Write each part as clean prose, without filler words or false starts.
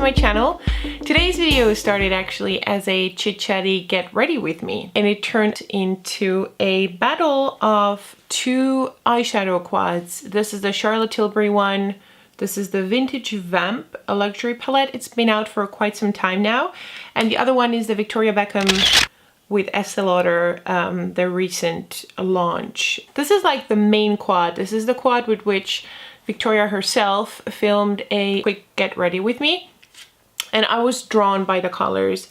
my channel. Today's video started actually as a chit-chatty get ready with me, and it turned into a battle of two eyeshadow quads. This is the Charlotte Tilbury one. This is the Vintage Vamp, a luxury palette. It's been out for quite some time now. And the other one is the Victoria Beckham with Estee Lauder, their recent launch. This is like the main quad. This is the quad with which Victoria herself filmed a quick get ready with me. And I was drawn by the colors.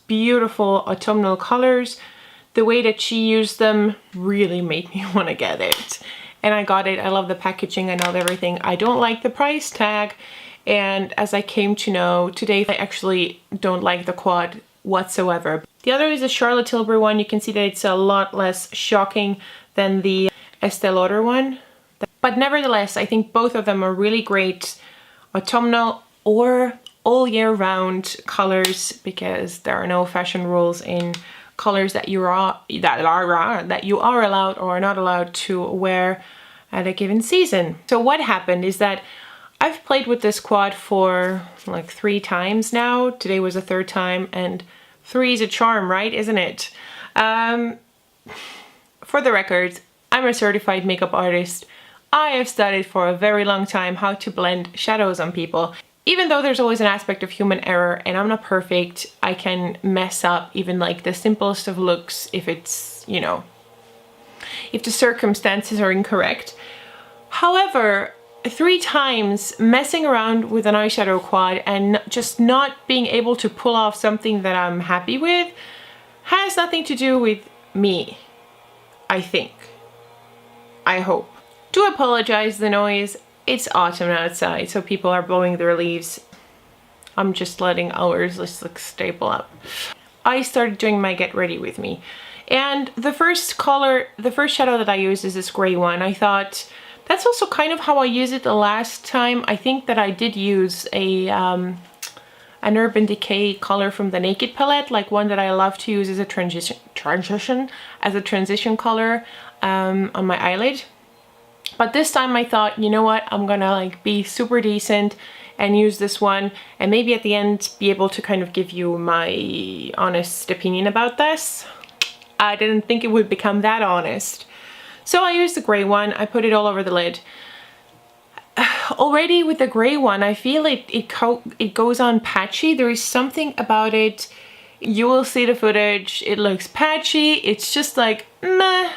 Beautiful autumnal colors. The way that she used them really made me want to get it. And I got it. I love the packaging. I love everything. I don't like the price tag. And as I came to know today, I actually don't like the quad whatsoever. The other is a Charlotte Tilbury one. You can see that it's a lot less shocking than the Estee Lauder one. But nevertheless, I think both of them are really great autumnal or all year round colors, because there are no fashion rules in colors that you are allowed or are not allowed to wear at a given season. So what happened is that I've played with this quad for like 3 times now. Today was the 3rd time, and 3 is a charm, right? Isn't it? For the record, I'm a certified makeup artist. I have studied for a very long time how to blend shadows on people. Even though there's always an aspect of human error and I'm not perfect, I can mess up even like the simplest of looks if it's, you know, if the circumstances are incorrect. However, 3 times messing around with an eyeshadow quad and just not being able to pull off something that I'm happy with has nothing to do with me, I think. I hope. Do apologize the noise. It's autumn outside, so people are blowing their leaves. I'm just letting ours just like staple up. I started doing my get ready with me. And the first color, the first shadow that I used is this gray one. I thought that's also kind of how I used it the last time. I think that I did use a an Urban Decay color from the Naked palette, like one that I love to use as a transition color on my eyelid. But this time I thought, you know what, I'm gonna like be super decent and use this one, and maybe at the end be able to kind of give you my honest opinion about this. I didn't think it would become that honest. So I used the gray one. I put it all over the lid. Already with the gray one, I feel it goes on patchy. There is something about it. You will see the footage. It looks patchy. It's just like, meh.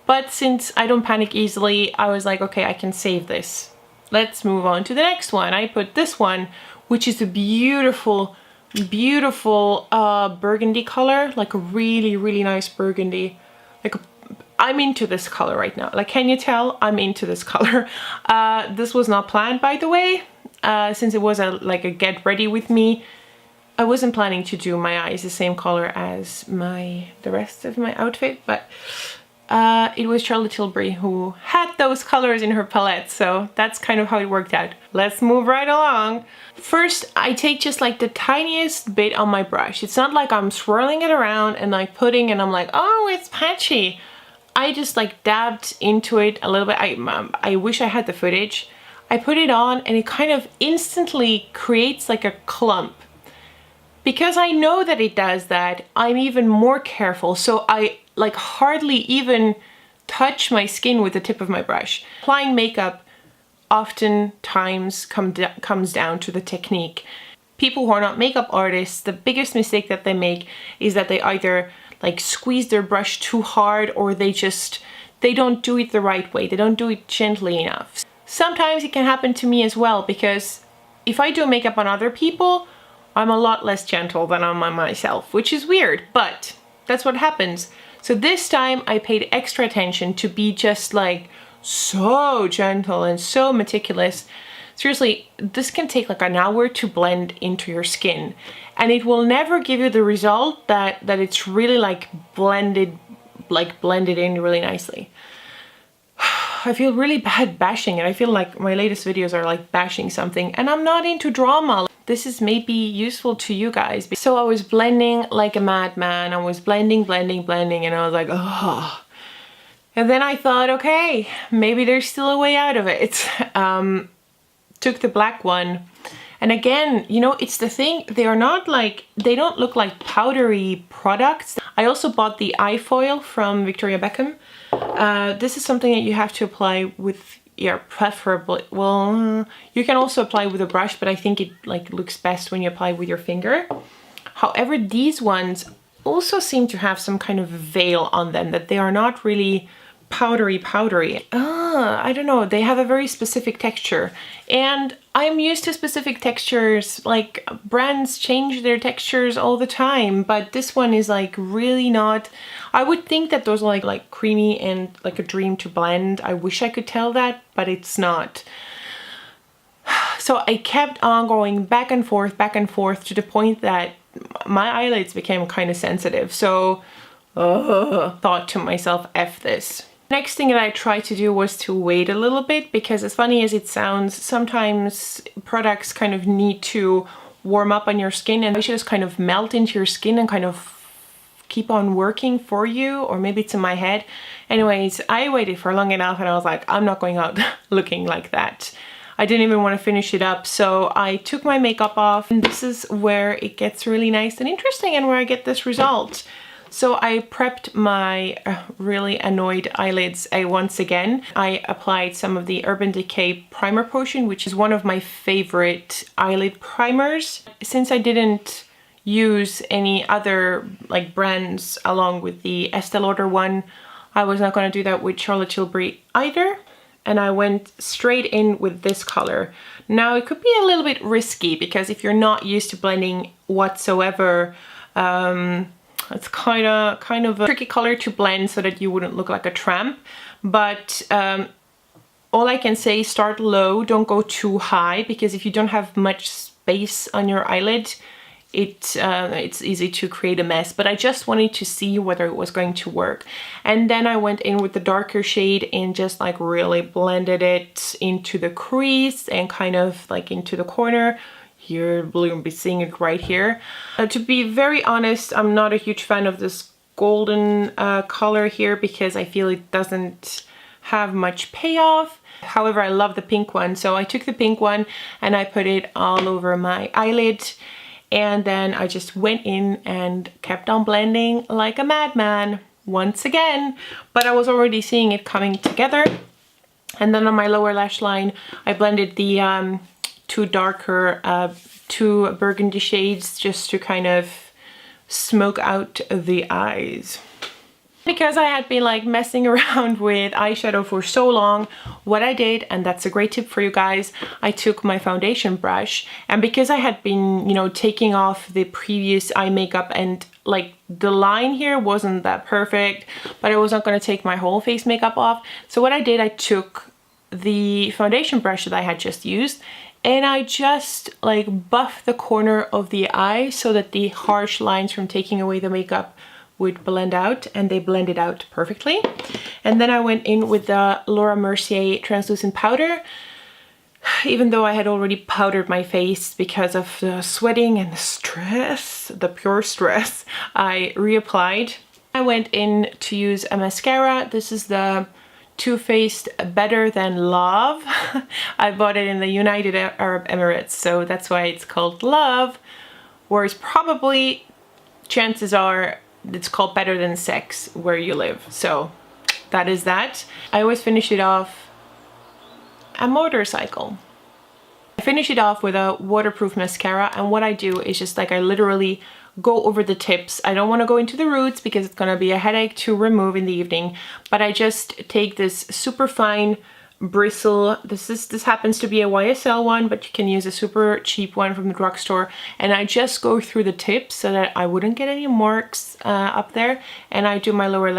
But since I don't panic easily, I was like, okay, I can save this. Let's move on to the next one. I put this one, which is a beautiful, beautiful burgundy color, like a really, really nice burgundy. Like I'm into this color right now. Like, can you tell? I'm into this color. This was not planned, by the way, since it was like a get ready with me. I wasn't planning to do my eyes the same color as the rest of my outfit, but it was Charlotte Tilbury who had those colors in her palette, so that's kind of how it worked out. Let's move right along. First, I take just like the tiniest bit on my brush. It's not like I'm swirling it around and like putting, and I'm like, oh, it's patchy. I just like dabbed into it a little bit. I wish I had the footage. I put it on and it kind of instantly creates like a clump. Because I know that it does that, I'm even more careful. So I like hardly even touch my skin with the tip of my brush. Applying makeup oftentimes comes down to the technique. People who are not makeup artists, the biggest mistake that they make is that they either like squeeze their brush too hard, or they don't do it the right way. They don't do it gently enough. Sometimes it can happen to me as well, because if I do makeup on other people, I'm a lot less gentle than I'm on myself, which is weird, but that's what happens. So this time I paid extra attention to be just like so gentle and so meticulous. Seriously, this can take like an hour to blend into your skin, and it will never give you the result that it's really like blended in really nicely. I feel really bad bashing it. I feel like my latest videos are like bashing something, and I'm not into drama. This is maybe useful to you guys. So I was blending like a madman. I was blending, and I was like, oh. And then I thought, okay, maybe there's still a way out of it. Took the black one And again, you know, it's the thing, they are not like, they don't look like powdery products. I also bought the eye foil from Victoria Beckham. This is something that you have to apply with your preferably, well, you can also apply with a brush, but I think it like looks best when you apply with your finger. However, these ones also seem to have some kind of veil on them, that they are not really powdery. I don't know, they have a very specific texture, and I'm used to specific textures. Like, brands change their textures all the time, but this one is like really not. I would think that those are like creamy and like a dream to blend. I wish I could tell that, but it's not. So I kept on going back and forth to the point that my eyelids became kind of sensitive. So thought to myself, F this. Next thing that I tried to do was to wait a little bit, because as funny as it sounds, sometimes products kind of need to warm up on your skin, and they should just kind of melt into your skin and kind of keep on working for you, or maybe it's in my head. Anyways, I waited for long enough and I was like, I'm not going out looking like that. I didn't even want to finish it up, so I took my makeup off, and this is where it gets really nice and interesting and where I get this result. So I prepped my really annoyed eyelids once again. I applied some of the Urban Decay Primer Potion, which is one of my favorite eyelid primers. Since I didn't use any other like brands along with the Estee Lauder one, I was not going to do that with Charlotte Tilbury either. And I went straight in with this color. Now, it could be a little bit risky, because if you're not used to blending whatsoever, it's kind of a tricky color to blend so that you wouldn't look like a tramp. But all I can say, start low, don't go too high, because if you don't have much space on your eyelid, it's easy to create a mess. But I just wanted to see whether it was going to work. And then I went in with the darker shade and just like really blended it into the crease and kind of like into the corner. Here, you'll be seeing it right here. To be very honest, I'm not a huge fan of this golden color here, because I feel it doesn't have much payoff. However, I love the pink one, so I took the pink one and I put it all over my eyelid, and then I just went in and kept on blending like a madman once again. But I was already seeing it coming together. And then on my lower lash line, I blended the two darker, two burgundy shades, just to kind of smoke out the eyes. Because I had been like messing around with eyeshadow for so long, what I did, and that's a great tip for you guys, I took my foundation brush, and because I had been, you know, taking off the previous eye makeup, and like the line here wasn't that perfect, but I was not going to take my whole face makeup off. So what I did, I took the foundation brush that I had just used, and I just like buffed the corner of the eye so that the harsh lines from taking away the makeup would blend out, and they blended out perfectly. And then I went in with the Laura Mercier translucent powder. Even though I had already powdered my face because of the sweating and the stress, the pure stress, I reapplied. I went in to use a mascara. This is the Too Faced Better Than Love. I bought it in the United Arab Emirates, so that's why it's called Love, whereas probably chances are it's called Better Than Sex where you live. So that is that. I always finish it off a motorcycle. I finish it off with a waterproof mascara, and what I do is just like I literally go over the tips. I don't want to go into the roots because it's gonna be a headache to remove in the evening, but I just take this super fine bristle. This happens to be a YSL one, but you can use a super cheap one from the drugstore, and I just go through the tips so that I wouldn't get any marks up there, and I do my lower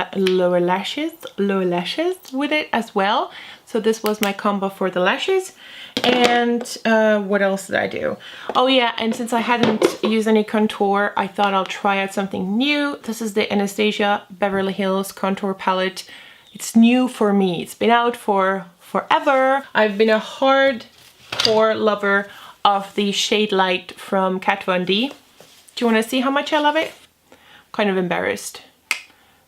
lashes with it as well. So this was my combo for the lashes. And what else did I do? Oh yeah, and since I hadn't used any contour, I thought I'll try out something new. This is the Anastasia Beverly Hills contour palette. It's new for me. It's been out for forever. I've been a hardcore lover of the shade light from Kat Von D. Do you want to see how much I love it? I'm kind of embarrassed.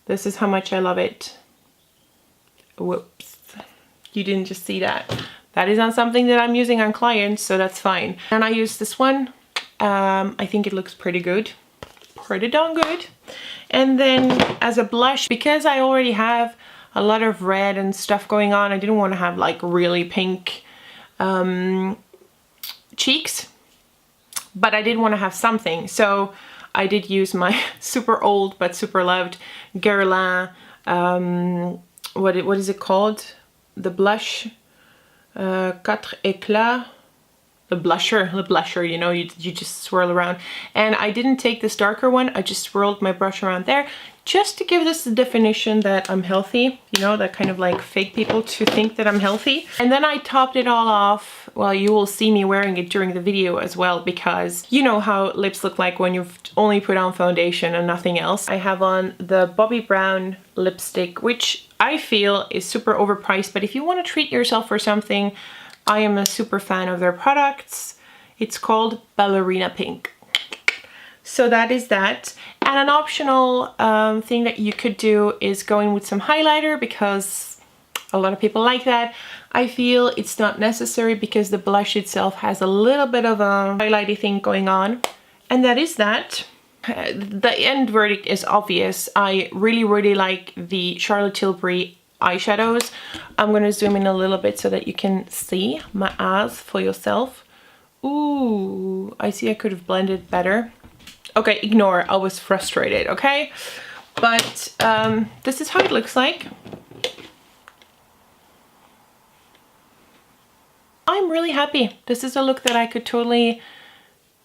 This is how much I love it. Whoops. You didn't just see that. That is not something that I'm using on clients, so that's fine. And I use this one. I think it looks pretty good. Pretty darn good. And then as a blush, because I already have a lot of red and stuff going on, I didn't want to have like really pink cheeks, but I did want to have something. So I did use my super old but super loved Guerlain, what is it called? The blush, Quatre Éclats. The blusher, you know, you just swirl around. And I didn't take this darker one, I just swirled my brush around there just to give this the definition that I'm healthy, you know, that kind of like fake people to think that I'm healthy. And then I topped it all off. Well, you will see me wearing it during the video as well, because you know how lips look like when you've only put on foundation and nothing else. I have on the Bobbi Brown lipstick, which I feel is super overpriced, but if you want to treat yourself for something, I am a super fan of their products. It's called Ballerina Pink. So that is that. And an optional thing that you could do is go in with some highlighter, because a lot of people like that. I feel it's not necessary because the blush itself has a little bit of a highlighty thing going on. And that is that. The end verdict is obvious. I really like the Charlotte Tilbury eyeshadows. I'm gonna zoom in a little bit so that you can see my eyes for yourself. Ooh, I see I could have blended better. Okay, ignore, I was frustrated, okay? But this is how it looks like. I'm really happy. This is a look that I could totally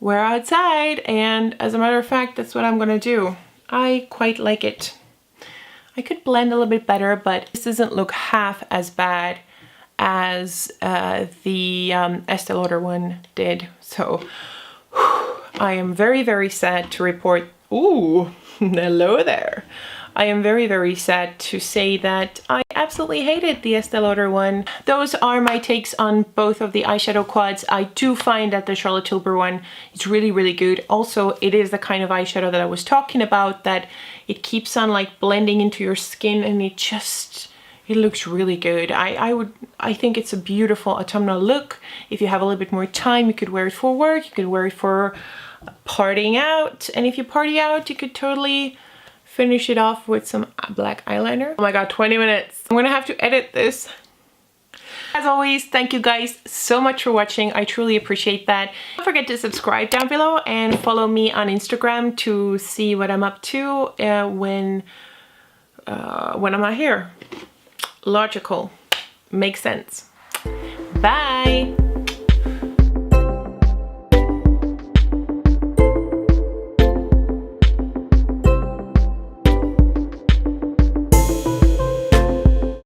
wear outside, and as a matter of fact, that's what I'm gonna do. I quite like it. I could blend a little bit better, but this doesn't look half as bad as the Estee Lauder one did. So I am very sad to report. Ooh, hello there. I am very sad to say that I absolutely hated the Estee Lauder one. Those are my takes on both of the eyeshadow quads. I do find that the Charlotte Tilbury one is really good. Also, it is the kind of eyeshadow that I was talking about, that it keeps on like blending into your skin, and it looks really good. I think it's a beautiful autumnal look. If you have a little bit more time, you could wear it for work, you could wear it for partying out, and if you party out, you could totally finish it off with some black eyeliner. Oh my god, 20 minutes. I'm gonna have to edit this. As always, thank you guys so much for watching. I truly appreciate that. Don't forget to subscribe down below and follow me on Instagram to see what I'm up to when I'm not here. Logical. Makes sense. Bye!